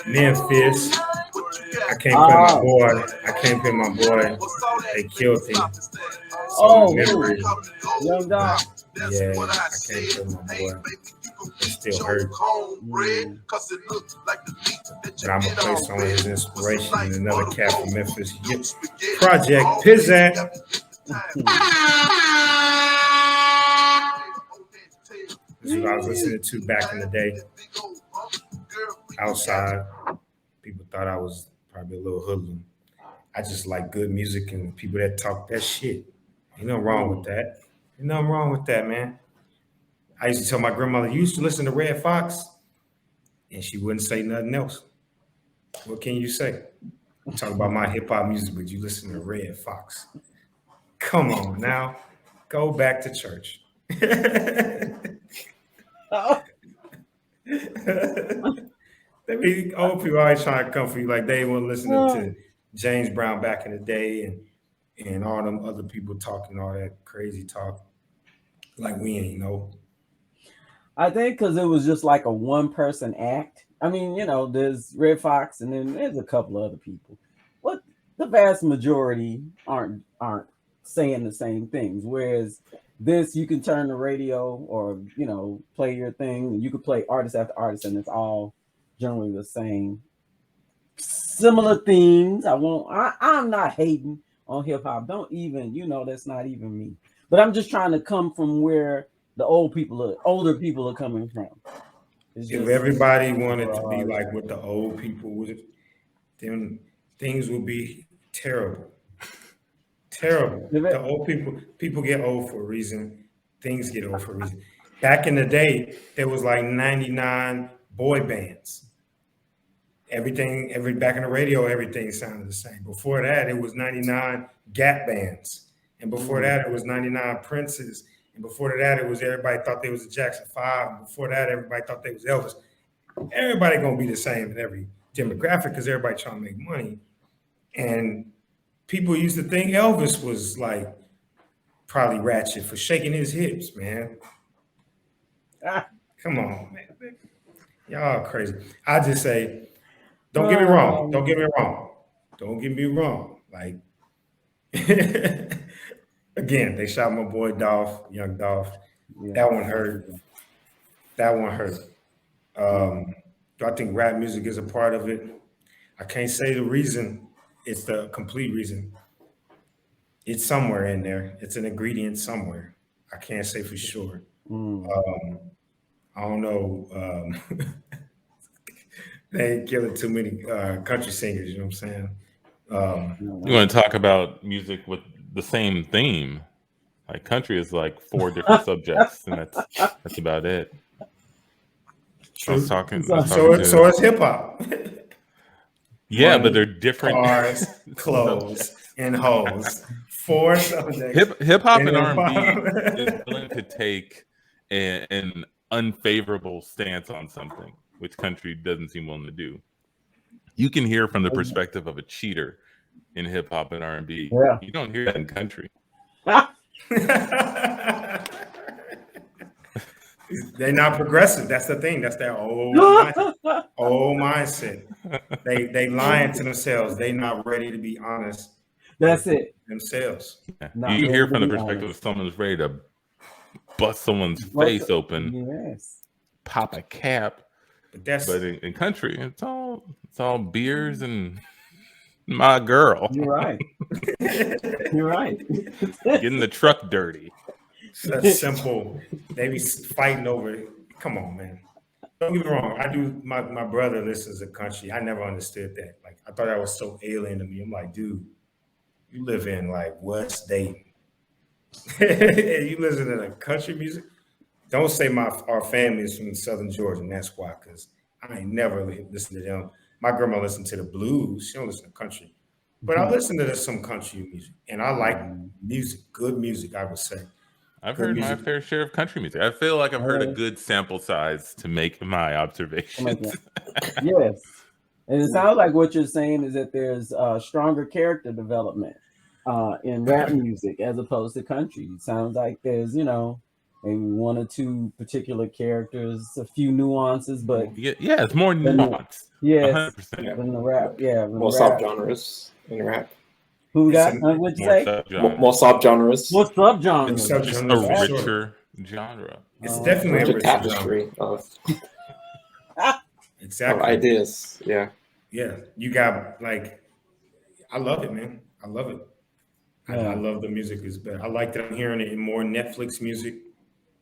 Memphis. I can't put my boy. They killed him. So memory. Young dog. Yeah, I can't put my boy. It still hurt. But I'm gonna play some of his inspiration and another cat from Memphis. Project Pizzat. This is what I was listening to back in the day. Outside, people thought I was probably a little hoodlum. I just like good music and people that talk that shit. Ain't nothing wrong with that. Ain't nothing wrong with that, man. I used to tell my grandmother, you used to listen to Red Fox, and she wouldn't say nothing else. What can you say? Talk about my hip hop music, but you listen to Red Fox. Come on now, go back to church. Old people always trying to come for you, like they were listening to James Brown back in the day, and all them other people talking all that crazy talk, like we ain't know. I think because it was just like a one-person act. I mean, there's Red Fox, and then there's a couple other people. But the vast majority aren't saying the same things. Whereas this, you can turn the radio or play your thing, and you could play artist after artist, and it's all generally the same, similar themes. I'm not hating on hip hop. Don't even, that's not even me. But I'm just trying to come from where the older people are coming from. If everybody wanted to be like what the old people would, then things would be terrible. Terrible. The old people get old for a reason. Things get old for a reason. Back in the day, there was like 99 boy bands. Back in the radio, everything sounded the same. Before that, it was 99 Gap bands. And before that, it was 99 Princes. And before that, it was everybody thought they was a Jackson 5. And before that, everybody thought they was Elvis. Everybody gonna be the same in every demographic because everybody trying to make money. And people used to think Elvis was like probably ratchet for shaking his hips, man. Come on, man. Y'all crazy. I just say, don't get me wrong. Don't get me wrong. Don't get me wrong. Like, again, they shot my boy Dolph, young Dolph. Yeah. That one hurt. Do I think rap music is a part of it? I can't say the reason. It's the complete reason. It's somewhere in there. It's an ingredient somewhere. I can't say for sure. I don't know. They ain't killing too many country singers, you know what I'm saying? You want to talk about music with the same theme? Like country is like 4 different subjects, and that's about it. True. So it's hip hop. Yeah, Money, but they're different. Cars, clothes, and hoes. 4 subjects. Hip hop and R&B is willing to take an unfavorable stance on something, which country doesn't seem willing to do. You can hear from the perspective of a cheater in hip hop and R&B. Yeah. You don't hear that in country. They're not progressive. That's the thing. That's their old mindset. They lying to themselves. They not ready to be honest. That's it. Themselves. Yeah. You hear from the perspective of someone who's ready to bust someone's face open. Yes. Pop a cap. But in country, it's all beers and my girl. You're right. You're right. Getting the truck dirty. Such simple. They be fighting over it. Come on, man. Don't get me wrong. I do. My brother listens to country. I never understood that. Like, I thought that was so alien to me. I'm like, dude, you live in like West Dayton. You listen to the country music. Don't say our family is from Southern Georgia, and that's why, because I ain't never listened to them. My grandma listened to the blues. She don't listen to country. But I listen to some country music, and I like music, good music, I would say. I've heard my fair share of country music. I feel like I've heard a good sample size to make my observations. Yes. And it sounds like what you're saying is that there's stronger character development in rap music as opposed to country. It sounds like there's, maybe one or two particular characters, a few nuances, but Yeah, it's more Then- nuanced. yes, 100%. Yeah. in the rap, More subgenres in rap. Who It's got? a- What'd you More say? subgenres. More subgenres. What subgenres? It's Just subgenres a for sure. richer genre. It's definitely a Richer richer tapestry of Exactly. ideas. Yeah. Yeah, you got like, I love it, man. I love it. I Yeah. love the music is better. I like that I'm hearing it in more Netflix music.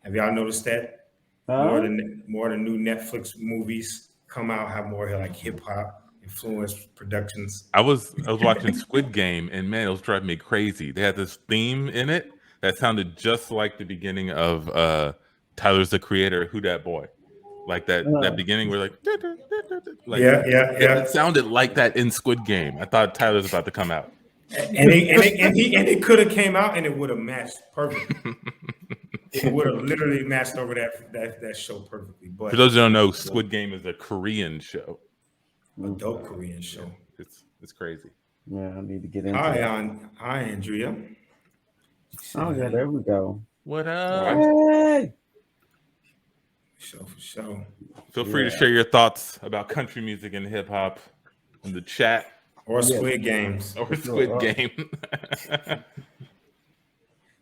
Have y'all noticed that? More of the new Netflix movies come out have more like hip hop influenced productions. I was watching Squid Game, and man, it was driving me crazy. They had this theme in it that sounded just like the beginning of Tyler's the Creator, Who Dat Boy. Like that beginning where like Yeah. it sounded like that in Squid Game. I thought Tyler was about to come out. And it could have came out and it would have matched perfectly. It would have literally matched over that show perfectly. But For those who don't know, Squid Game is a Korean show. a dope Korean show. It's crazy. Yeah, I need to get into Hi, that. hi, Andrea. Oh yeah, there we go. What up? Hey. For sure. Feel free to share your thoughts about country music and hip hop in the chat Or Squid Games. or Squid Game.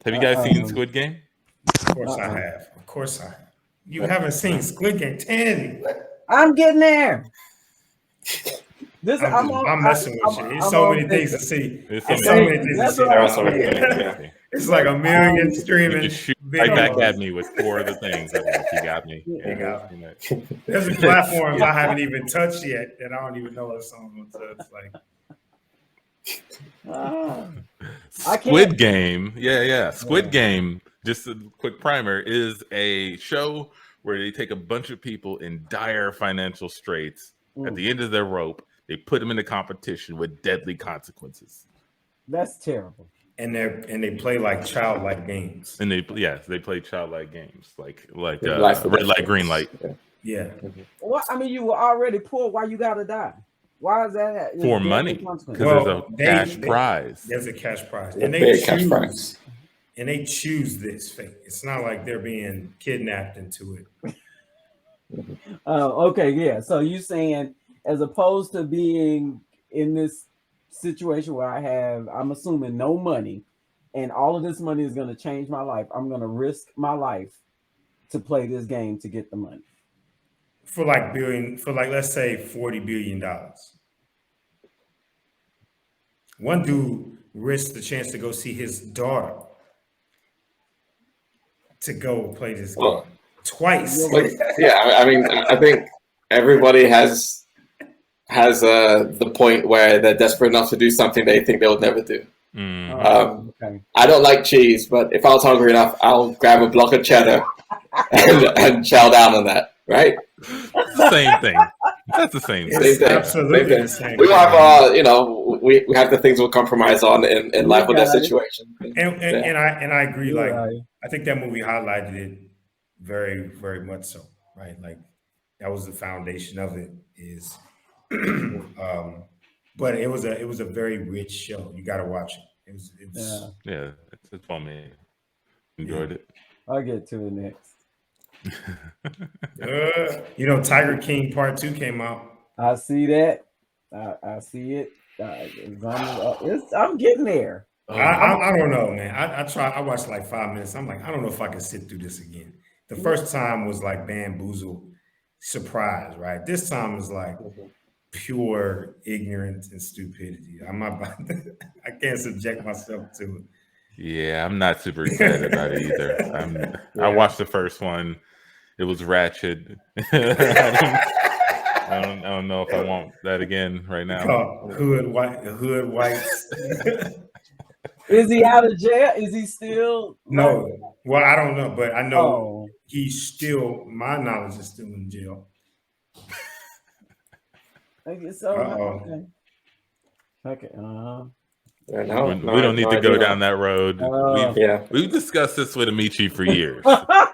Have you guys seen Squid Game? Of course I have. Of course I have. You haven't seen Squid Game, Tandy. I'm getting there. This I'm messing with you. There's so many things to see. There's There's so so many many things to That's see. what I'm saying. Yeah. It's like a million You streaming. can shoot right back videos. at me with 4 of the things. I'm like, you got me. You got me. There's platforms I haven't even touched yet that I don't even know if someone will touch. Like Squid Game. Yeah. Squid Game, just a quick primer, is a show where they take a bunch of people in dire financial straits. At the end of their rope, they put them in a competition with deadly consequences. That's terrible. and they play like childlike games. And they play childlike games like Life red light, green light. Yeah. Well, I mean, you were already poor. Why you gotta die? Why is that? For money, because Well, there's a cash prize. There's a cash prize, A and big cash prize. and they choose this fate. It's not like they're being kidnapped into it. Okay, yeah. So you saying as opposed to being in this situation where I'm assuming no money, and all of this money is going to change my life. I'm going to risk my life to play this game to get the money. For let's say $40 billion. One dude risked the chance to go see his daughter to go play this game twice. Like, yeah, I mean, I think everybody has the point where they're desperate enough to do something they think they'll never do. Okay. I don't like cheese, but if I was hungry enough, I'll grab a block of cheddar and chow down on that. Right? That's the same thing. That's the same thing. Same thing. Absolutely the same We thing. have we have the things we'll compromise on in life with that situation. And I agree. You're Like right. I think that movie highlighted it very, very much so. Right? Like that was the foundation of it. Is but it was a very rich show. You got to watch it. It was Yeah, it's fun, man. Enjoyed it. I'll get to it next. Tiger King Part 2 came out. I see that. I see it. I'm getting there. I don't know, man. I watched like 5 minutes. I'm like, I don't know if I can sit through this again. The first time was like bamboozle, surprise, right? This time is like pure ignorance and stupidity. I can't subject myself to it. Yeah, I'm not super excited about it either. I watched the first one. It was ratchet. I don't know if I want that again right now. Hood whites. Is he out of jail? Is he still? No. Well, I don't know, but I know Oh. he's still, my knowledge is still in jail. I guess so. Uh-oh. Okay. We don't need to go down that road. We've discussed this with Amici for years.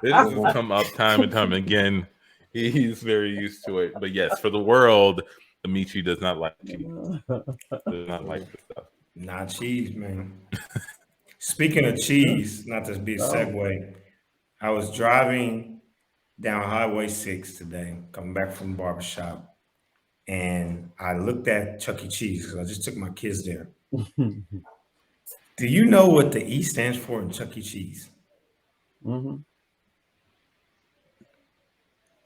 This has come up time and time again. He's very used to it. But yes, for the world, Amici does not like cheese. Does not like this stuff. Not cheese, man. Speaking of cheese, not to be a segue, I was driving down Highway 6 today, coming back from the barbershop, and I looked at Chuck E. Cheese because I just took my kids there. Do you know what the E stands for in Chuck E. Cheese?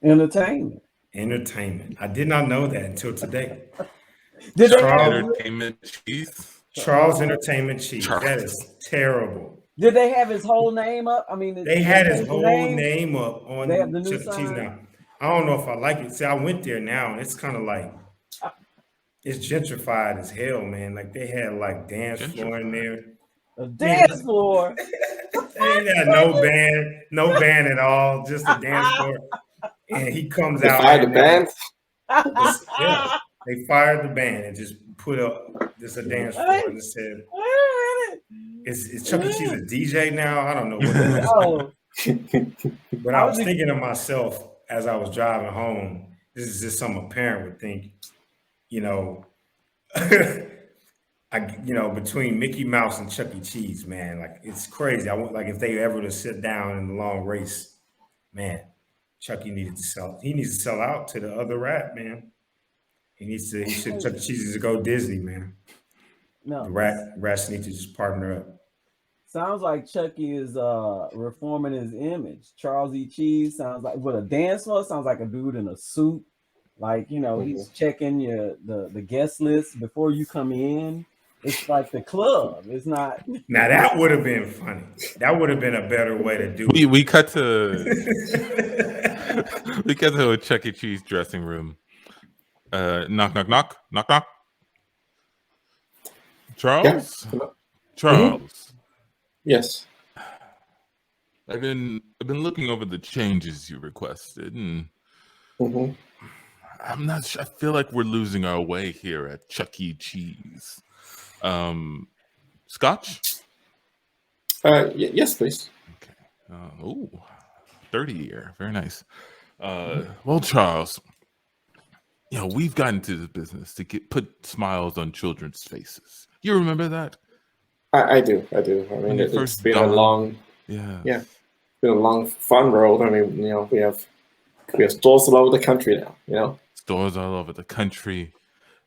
Entertainment. Entertainment. I did not know that until today. Did they Charles, have, Entertainment cheese. Charles Entertainment Cheese. Charles. That is terrible. did they have his whole name up? I mean, They had his whole name up on They have the new Chuck E. Cheese sign? now. I don't know if I like it. See, I went there now, and it's kind of like it's gentrified as hell, man. Like they had like dance floor in there. A dance floor. They ain't had no band at all, just a dance floor. And he comes They out. fired the band. Yeah, they fired the band and just put up just a dance floor and it said, "Is Chuck E. Cheese a DJ now?" I don't know what it is. Oh, But I was thinking to myself as I was driving home, this is just something a parent would think, you know, between Mickey Mouse and Chuck E. Cheese, man, like it's crazy. I want like if they ever to sit down in the long race, man, Chuck E. needs to sell out to the other rat, man. Chuck E. Cheese needs to go Disney, man. no. The rats need to just partner up. Sounds like Chucky is reforming his image. Charles E. Cheese sounds like with a dance floor, sounds like a dude in a suit. Like, he's checking the guest list before you come in. It's like the club. It's not. Now that would have been funny. That would have been a better way to do it. We cut to a Chuck E. Cheese dressing room. Knock, knock, knock, knock, knock. Charles? Yeah. Charles. Yes. I've been looking over the changes you requested, and I'm not sure. I feel like we're losing our way here at Chuck E. Cheese. Scotch? Yes, please. Okay. 30 year. Very nice. Well, Charles, we've gotten to this business to put smiles on children's faces. You remember that? I do. I mean, it's been a long, it's been a long, fun road. I mean, we have stores all over the country now. Stores all over the country.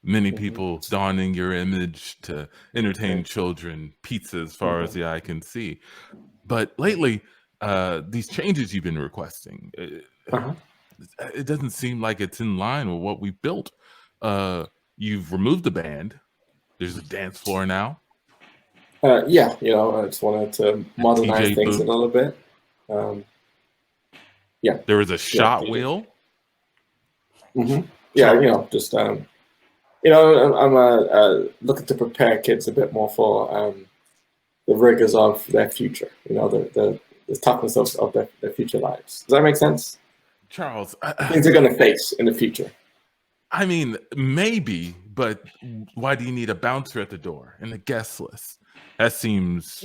Many people donning your image to entertain children. Pizza as far as the eye can see. But lately, these changes you've been requesting, it doesn't seem like it's in line with what we built. You've removed the band. There's a dance floor now. I just wanted to modernize things a little bit. There was a shot wheel. Yeah, just I'm looking to prepare kids a bit more for the rigors of their future. The toughness of their future lives. Does that make sense? Charles, things they're going to face in the future. I mean, maybe, but why do you need a bouncer at the door and a guest list? That seems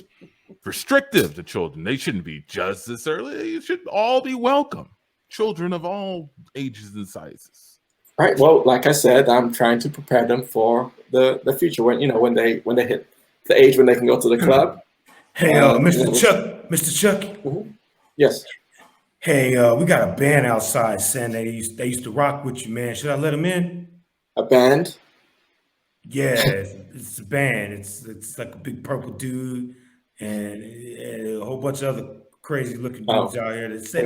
restrictive to children. They shouldn't be judged this early. You should all be welcome. Children of all ages and sizes. Right. Well, like I said, I'm trying to prepare them for the future when they hit the age when they can go to the club. Hey, Mr. Chuck. Yes. Hey, we got a band outside saying they used to rock with you, man. Should I let them in? A band? Yeah, it's a band. It's like a big purple dude and a whole bunch of other crazy looking dudes out here that say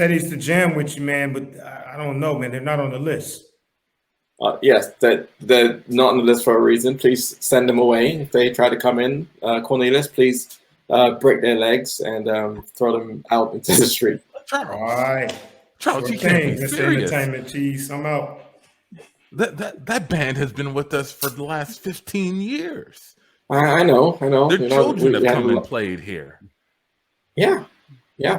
they used to jam with you, man. But I don't know, man. They're not on the list. Yes, they're not on the list for a reason. Please send them away if they try to come in. Cornelius, please. Break their legs and throw them out into the street. Charles, all right, Charles, you can't be serious. Entertainment Cheese, I'm out. That band has been with us for the last 15 years. I know. Their children have come and played here. Yeah.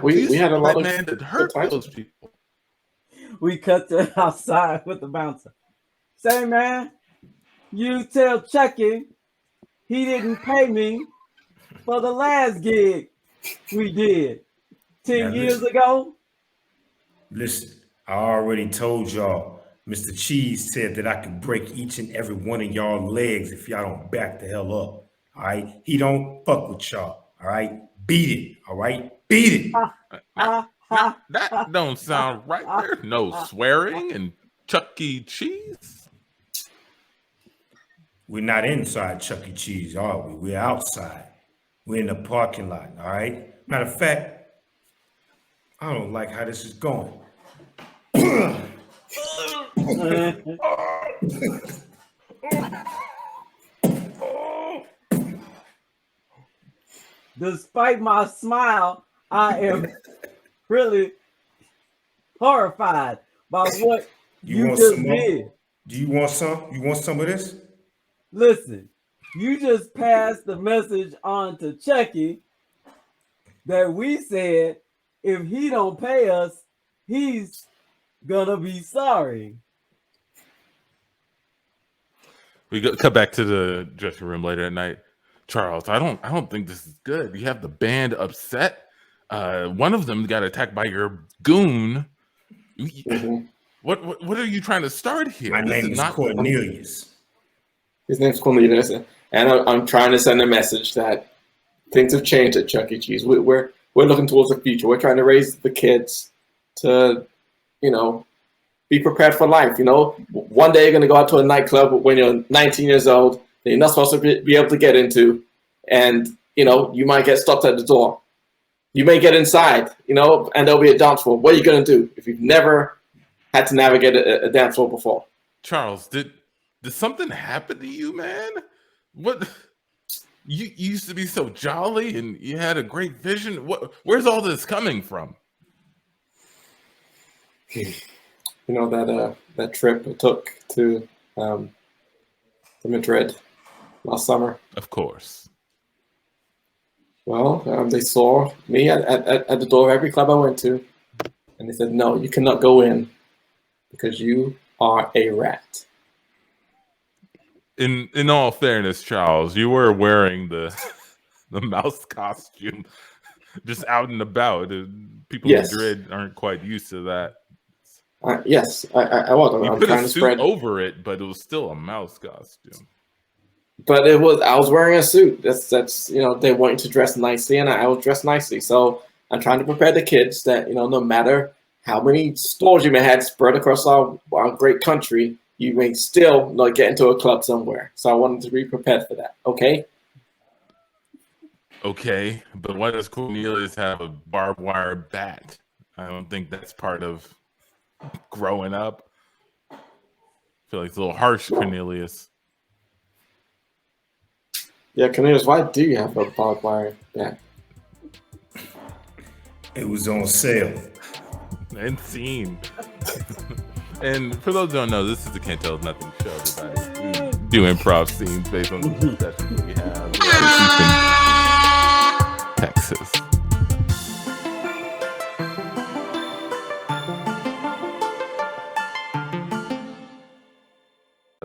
We had a lot of man that hurt those people. We cut to outside with the bouncer. Say, man, you tell Chucky he didn't pay me for the last gig we did 10 years ago. Listen, I already told y'all, Mr. Cheese said that I could break each and every one of y'all legs if y'all don't back the hell up. All right? He don't fuck with y'all. All right? Beat it. All right? Beat it. That don't sound right there. No swearing and Chuck E. Cheese. We're not inside Chuck E. Cheese, are we? We're outside. We're in the parking lot, all right? Matter of fact, I don't like how this is going. Despite my smile, I am really horrified by what you want just some more? did. Do you want some? You want some of this? Listen, you just passed the message on to Chucky that we said if he don't pay us, he's gonna be sorry. We cut back to the dressing room later at night. Charles, I don't think this is good. You have the band upset. One of them got attacked by your goon. Mhm. What are you trying to start here? My name is Cornelius. His name's Cornelius, and I'm trying to send a message that things have changed at Chuck E. Cheese. We're looking towards the future. We're trying to raise the kids to, be prepared for life. One day you're going to go out to a nightclub when you're 19 years old that you're not supposed to be able to get into, and you might get stopped at the door. You may get inside, and there'll be a dance floor. What are you going to do if you've never had to navigate a dance floor before? Charles, did something happen to you, man? What? You used to be so jolly and you had a great vision. Where's all this coming from? That trip I took to Madrid last summer. Of course. Well, they saw me at the door of every club I went to, and they said, "No, you cannot go in because you are a rat." In all fairness, Charles, you were wearing the mouse costume just out and about. People Yes. in Madrid aren't quite used to that. Yes, I was. You I'm put trying a to suit spread, over it, but it was still a mouse costume. but I was wearing a suit. That's they want you to dress nicely, and I was dressed nicely. So I'm trying to prepare the kids that no matter how many stores you may have spread across our great country, you may still not get into a club somewhere. So I wanted to be prepared for that. Okay. Okay, but why does Cornelius have a barbed wire bat? I don't think that's part of growing up. I feel like it's a little harsh, Cornelius. Yeah, Cornelius, why do you have a barbed wire bat? It was on sale. And scene. And for those who don't know, this is the Can't Tell Nothing show, everybody. We do improv scenes based on the discussions we have.